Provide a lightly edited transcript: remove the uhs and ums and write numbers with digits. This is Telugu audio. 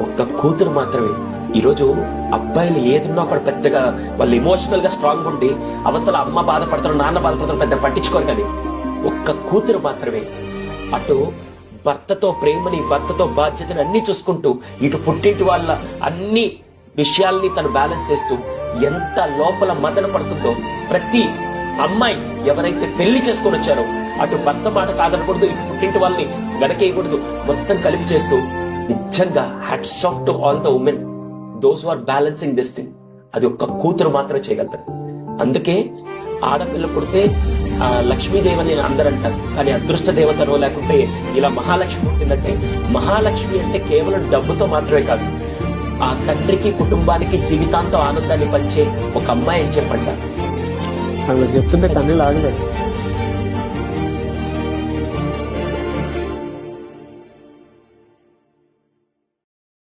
ఒక్క కూతురు మాత్రమే. ఈరోజు అబ్బాయిలు ఏదున్నా కూడా పెద్దగా వాళ్ళు ఎమోషనల్ గా స్ట్రాంగ్ ఉండి అవతల అమ్మ బాధపడతారు, నాన్న బాధపడతారు, పెద్ద పట్టించుకోరు. కానీ ఒక్క కూతురు మాత్రమే అటు భర్తతో ప్రేమని, భర్తతో బాధ్యతని అన్ని చూసుకుంటూ, ఇటు పుట్టింటి వాళ్ళ అన్ని విషయాల్ని తను బ్యాలెన్స్ చేస్తూ ఎంత లోపల మదన పడుతుందో. ప్రతి అమ్మాయి ఎవరైతే పెళ్లి చేసుకొని వచ్చారో అటు భర్త మాట కాదనకూడదు, ఇటు పుట్టింటి వాళ్ళని గడకేయకూడదు, మొత్తం కలిపి చేస్తూ నిజంగా hats off to all the women those are balancing this thing. అది ఒక్క కూతురు మాత్రమే చేయగలుగుతారు. అందుకే ఆడపిల్ల పుడితే లక్ష్మీదేవని అందరూ అంటారు. కానీ అదృష్ట దేవతనో లేకుంటే ఇలా మహాలక్ష్మి పుట్టిందంటే, మహాలక్ష్మి అంటే కేవలం డబ్బుతో మాత్రమే కాదు, ఆ తండ్రికి కుటుంబానికి జీవితాంతం ఆనందాన్ని పంచే ఒక అమ్మాయి అని చెప్పంటారు. చెప్తుంటే కన్నీళ్ళు ఆగలేదు.